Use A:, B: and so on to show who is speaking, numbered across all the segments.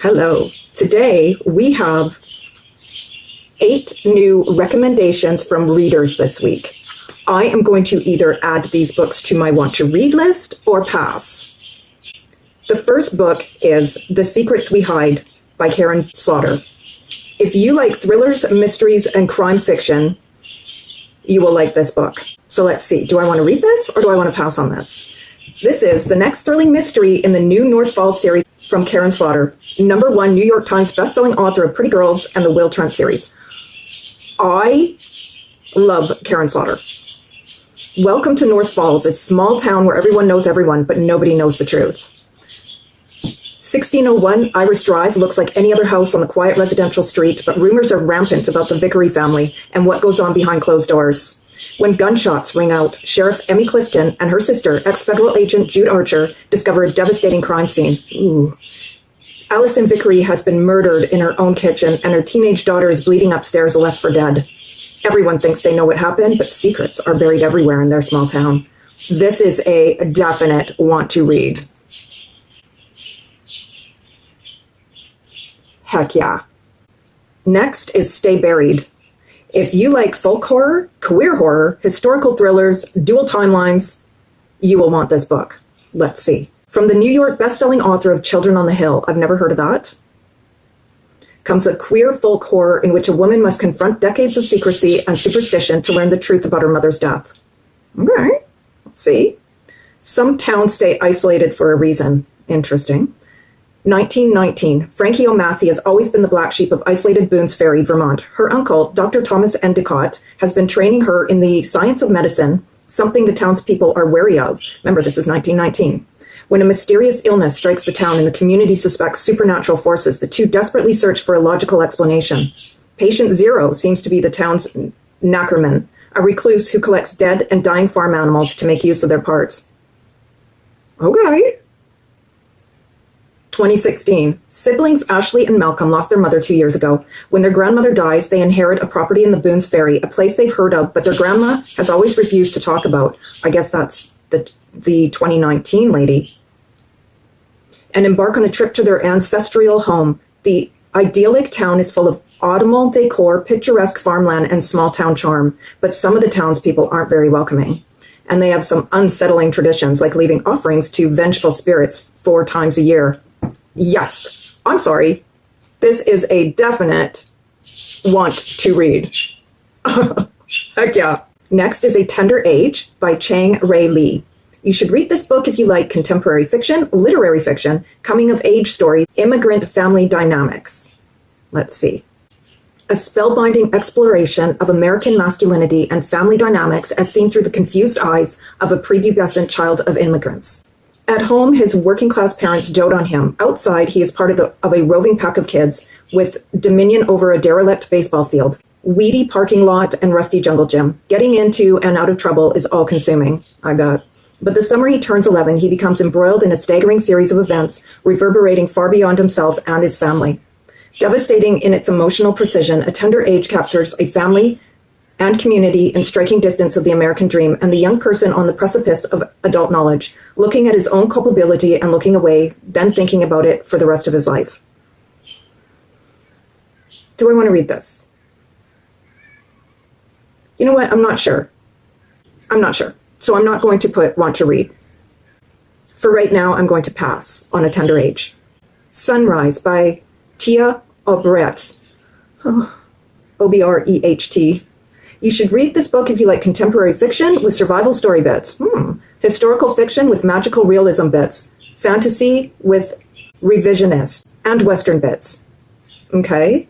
A: Hello. Today we have 8 new recommendations from readers this week. I am going to either add these books to my want to read list or pass. The first book is The Secrets We Hide by Karin Slaughter. If you like thrillers, mysteries, and crime fiction, you will like this book. So let's see. Do I want to read this or do I want to pass on this? This is the next thrilling mystery in the new North Falls series from Karin Slaughter, #1 New York Times bestselling author of Pretty Girls and the Will Trent series. I love Karin Slaughter. Welcome to North Falls, a small town where everyone knows everyone, but nobody knows the truth. 1601 Iris Drive looks like any other house on the quiet residential street, but rumors are rampant about the Reliquary family and what goes on behind closed doors. When gunshots ring out, Sheriff Emmy Clifton and her sister, ex-federal agent Jude Archer, discover a devastating crime scene. Ooh. Allison Vickery has been murdered in her own kitchen, and her teenage daughter is bleeding upstairs, left for dead. Everyone thinks they know what happened, but secrets are buried everywhere in their small town. This is a definite want to read. Heck yeah. Next is Stay Buried. If you like folk horror, queer horror, historical thrillers, dual timelines, you will want this book. Let's see. From the New York bestselling author of Children on the Hill, I've never heard of that, comes a queer folk horror in which a woman must confront decades of secrecy and superstition to learn the truth about her mother's death. Okay, let's see. Some towns stay isolated for a reason. Interesting. 1919, Frankie O'Massey has always been the black sheep of isolated Boone's Ferry, Vermont. Her uncle, Dr. Thomas Endicott, has been training her in the science of medicine, something the townspeople are wary of. Remember, this is 1919. When a mysterious illness strikes the town and the community suspects supernatural forces, the two desperately search for a logical explanation. Patient Zero seems to be the town's knackerman, a recluse who collects dead and dying farm animals to make use of their parts. Okay. 2016, siblings Ashley and Malcolm lost their mother 2 years ago. When their grandmother dies, they inherit a property in the Boone's Ferry, a place they've heard of, but their grandma has always refused to talk about. I guess that's the 2019 lady. And embark on a trip to their ancestral home. The idyllic town is full of autumnal decor, picturesque farmland, and small town charm, but some of the townspeople aren't very welcoming. And they have some unsettling traditions, like leaving offerings to vengeful spirits 4 times a year. Yes, I'm sorry. This is a definite want to read. Heck yeah. Next is A Tender Age by Chang-Rae Lee. You should read this book if you like contemporary fiction, literary fiction, coming-of-age stories, immigrant family dynamics. Let's see. A spellbinding exploration of American masculinity and family dynamics as seen through the confused eyes of a prepubescent child of immigrants. At home, his working-class parents dote on him. Outside, he is part of a roving pack of kids with dominion over a derelict baseball field, weedy parking lot, and rusty jungle gym. Getting into and out of trouble is all-consuming, I bet. But the summer he turns 11, he becomes embroiled in a staggering series of events, reverberating far beyond himself and his family. Devastating in its emotional precision, A Tender Age captures a family and community in striking distance of the American dream and the young person on the precipice of adult knowledge, looking at his own culpability and looking away, then thinking about it for the rest of his life. Do I want to read this? You know what? I'm not sure. So I'm not going to put want to read. For right now, I'm going to pass on A Tender Age. Sunrise by Téa Obreht. Obreht. You should read this book if you like contemporary fiction with survival story bits, historical fiction with magical realism bits, fantasy with revisionist, and Western bits. Okay?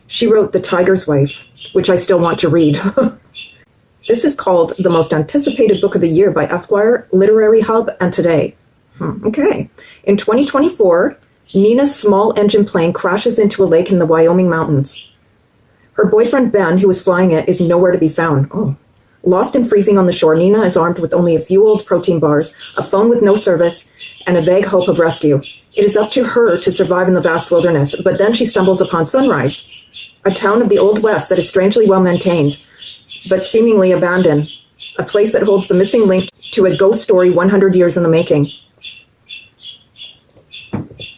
A: She wrote The Tiger's Wife, which I still want to read. This is called the most anticipated book of the year by Esquire, Literary Hub, and Today. Okay. In 2024, Nina's small engine plane crashes into a lake in the Wyoming mountains. Her boyfriend, Ben, who is flying it, is nowhere to be found. Lost and freezing on the shore, Nina is armed with only a few old protein bars, a phone with no service, and a vague hope of rescue. It is up to her to survive in the vast wilderness, but then she stumbles upon Sunrise, a town of the Old West that is strangely well-maintained, but seemingly abandoned, a place that holds the missing link to a ghost story 100 years in the making.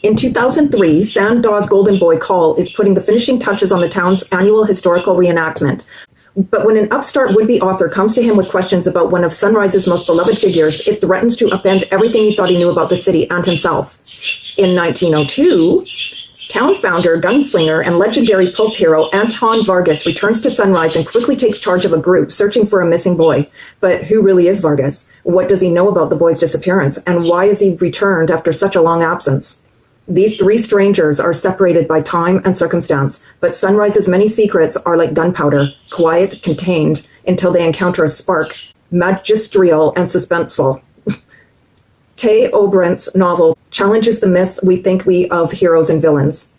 A: In 2003, Sandaw's Golden Boy Call is putting the finishing touches on the town's annual historical reenactment. But when an upstart would-be author comes to him with questions about one of Sunrise's most beloved figures, it threatens to upend everything he thought he knew about the city and himself. In 1902, town founder, gunslinger, and legendary pulp hero Anton Vargas returns to Sunrise and quickly takes charge of a group searching for a missing boy. But who really is Vargas? What does he know about the boy's disappearance? And why is he returned after such a long absence? These three strangers are separated by time and circumstance, but Sunrise's many secrets are like gunpowder, quiet, contained, until they encounter a spark, magisterial and suspenseful. Téa Obreht's novel challenges the myths we think we of heroes and villains.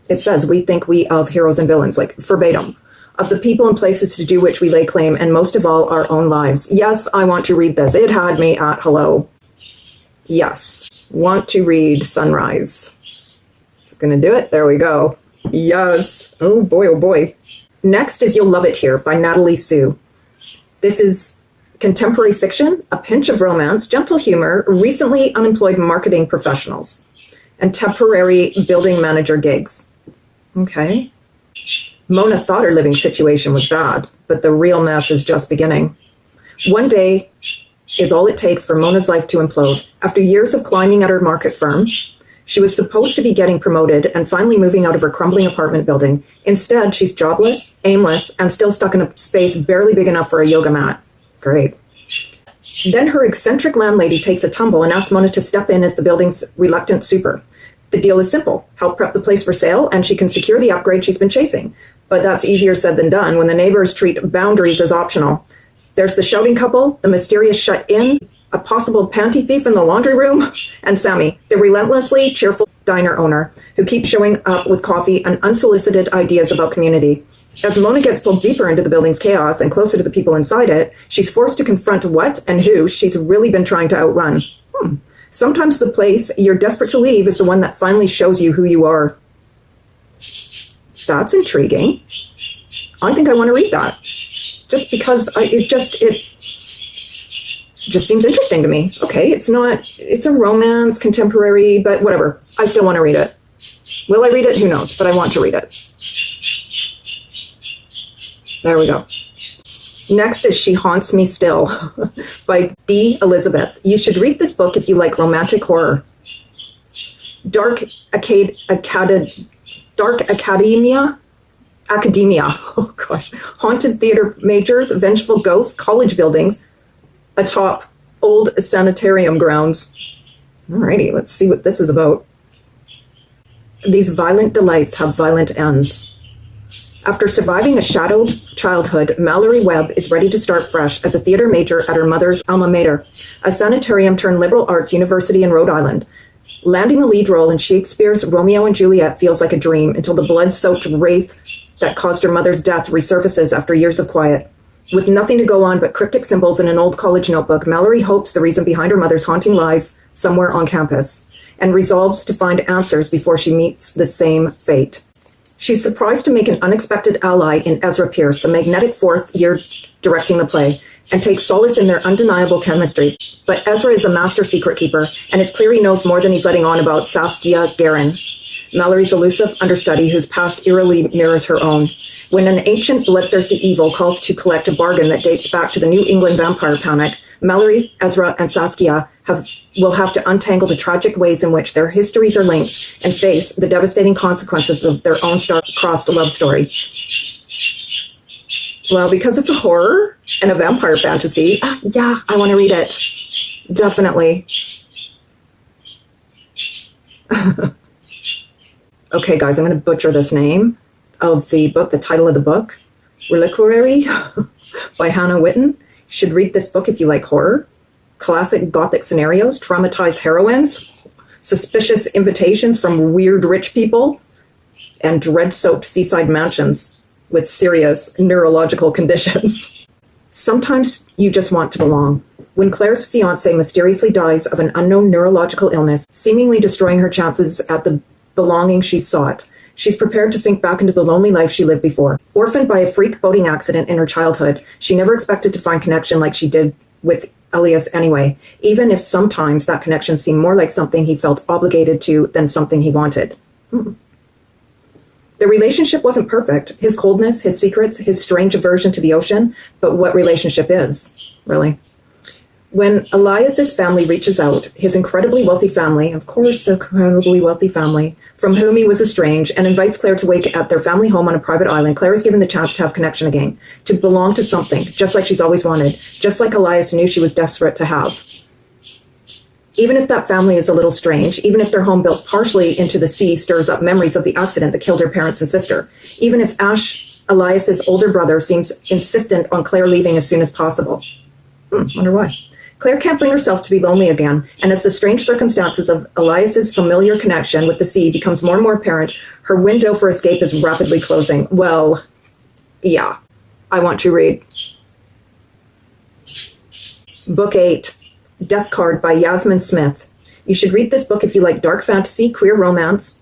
A: It says we think we of heroes and villains, like verbatim, of the people and places to do which we lay claim, and most of all, our own lives. Yes, I want to read this. It had me at hello. Yes. Want to read Sunrise. It's gonna do it. There we go. Yes. Oh boy, oh boy. Next is You'll Love It Here by Natalie Sue. This is contemporary fiction, a pinch of romance, gentle humor, recently unemployed marketing professionals, and temporary building manager gigs. Okay. Mona thought her living situation was bad, but the real mess is just beginning. One day is all it takes for Mona's life to implode. After years of climbing at her market firm, she was supposed to be getting promoted and finally moving out of her crumbling apartment building. Instead, she's jobless, aimless, and still stuck in a space barely big enough for a yoga mat. Great. Then her eccentric landlady takes a tumble and asks Mona to step in as the building's reluctant super. The deal is simple. Help prep the place for sale, and she can secure the upgrade she's been chasing. But that's easier said than done when the neighbors treat boundaries as optional. There's the shouting couple, the mysterious shut-in, a possible panty thief in the laundry room, and Sammy, the relentlessly cheerful diner owner, who keeps showing up with coffee and unsolicited ideas about community. As Mona gets pulled deeper into the building's chaos and closer to the people inside it, she's forced to confront what and who she's really been trying to outrun. Sometimes the place you're desperate to leave is the one that finally shows you who you are. That's intriguing. I think I want to read that. Just because it just seems interesting to me. Okay, it's a romance, contemporary, but whatever. I still want to read it. Will I read it? Who knows, but I want to read it. There we go. Next is She Haunts Me Still by D. Elizabeth. You should read this book if you like romantic horror. Dark academia, oh gosh, haunted theater majors, vengeful ghosts, college buildings, atop old sanitarium grounds. Alrighty, let's see what this is about. These violent delights have violent ends. After surviving a shadowed childhood, Mallory Webb is ready to start fresh as a theater major at her mother's alma mater, a sanitarium turned liberal arts university in Rhode Island. Landing the lead role in Shakespeare's Romeo and Juliet feels like a dream until the blood-soaked wraith that caused her mother's death resurfaces after years of quiet. With nothing to go on but cryptic symbols in an old college notebook, Mallory hopes the reason behind her mother's haunting lies somewhere on campus, and resolves to find answers before she meets the same fate. She's surprised to make an unexpected ally in Ezra Pierce, the magnetic fourth year directing the play, and takes solace in their undeniable chemistry. But Ezra is a master secret keeper, and it's clear he knows more than he's letting on about Saskia Garin, Mallory's elusive understudy whose past eerily mirrors her own. When an ancient bloodthirsty evil calls to collect a bargain that dates back to the New England vampire panic, Mallory, Ezra, and Saskia will have to untangle the tragic ways in which their histories are linked and face the devastating consequences of their own star-crossed love story. Well, because it's a horror and a vampire fantasy, yeah, I want to read it. Definitely. Okay, guys, I'm going to butcher this name of the book, the title of the book. Reliquary by Hannah Whitten. You should read this book if you like horror. Classic gothic scenarios, traumatized heroines, suspicious invitations from weird rich people, and dread-soaked seaside mansions with serious neurological conditions. Sometimes you just want to belong. When Claire's fiancé mysteriously dies of an unknown neurological illness, seemingly destroying her chances at the belonging she sought, she's prepared to sink back into the lonely life she lived before. Orphaned by a freak boating accident in her childhood, she never expected to find connection like she did with Elias anyway, even if sometimes that connection seemed more like something he felt obligated to than something he wanted. The relationship wasn't perfect. His coldness, his secrets, his strange aversion to the ocean, but what relationship is, really? When Elias's family reaches out, his incredibly wealthy family, of course, the incredibly wealthy family, from whom he was estranged, and invites Claire to wake at their family home on a private island, Claire is given the chance to have connection again, to belong to something, just like she's always wanted, just like Elias knew she was desperate to have. Even if that family is a little strange, even if their home built partially into the sea stirs up memories of the accident that killed her parents and sister, even if Ash, Elias's older brother, seems insistent on Claire leaving as soon as possible. Wonder why. Claire can't bring herself to be lonely again, and as the strange circumstances of Elias's familiar connection with the sea becomes more and more apparent, her window for escape is rapidly closing. Well, yeah, I want to read. Book 8, Death Card by Yasmin Smith. You should read this book if you like dark fantasy, queer romance,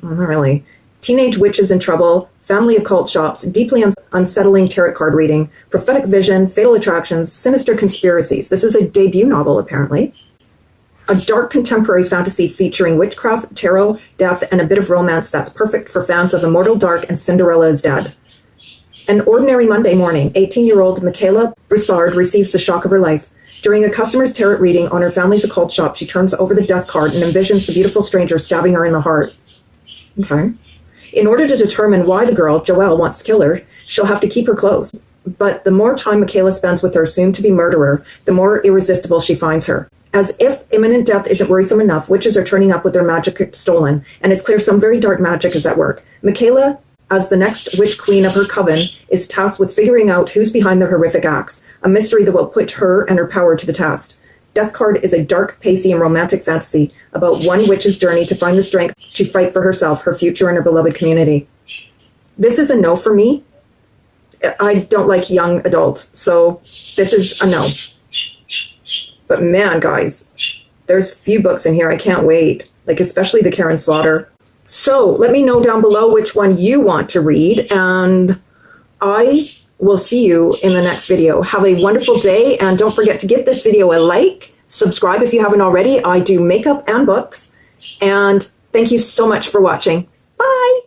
A: not really, teenage witches in trouble, family occult shops, deeply unsettling tarot card reading, prophetic vision, fatal attractions, sinister conspiracies. This is a debut novel, apparently. A dark contemporary fantasy featuring witchcraft, tarot, death, and a bit of romance that's perfect for fans of Immortal Dark and Cinderella is Dead. An ordinary Monday morning, 18-year-old Michaela Broussard receives the shock of her life. During a customer's tarot reading on her family's occult shop, she turns over the death card and envisions the beautiful stranger stabbing her in the heart. Okay. In order to determine why the girl, Joelle, wants to kill her, she'll have to keep her close. But the more time Michaela spends with her soon-to-be murderer, the more irresistible she finds her. As if imminent death isn't worrisome enough, witches are turning up with their magic stolen, and it's clear some very dark magic is at work. Michaela, as the next witch queen of her coven, is tasked with figuring out who's behind the horrific acts, a mystery that will put her and her power to the test. Death Card is a dark, pacey, and romantic fantasy about one witch's journey to find the strength to fight for herself, her future, and her beloved community. This is a no for me. I don't like young adult, so this is a no. But man, guys, there's a few books in here I can't wait, like especially the Karin Slaughter. So let me know down below which one you want to read, and I will see you in the next video. Have a wonderful day, and don't forget to give this video a like, subscribe if you haven't already. I do makeup and books, and thank you so much for watching. Bye!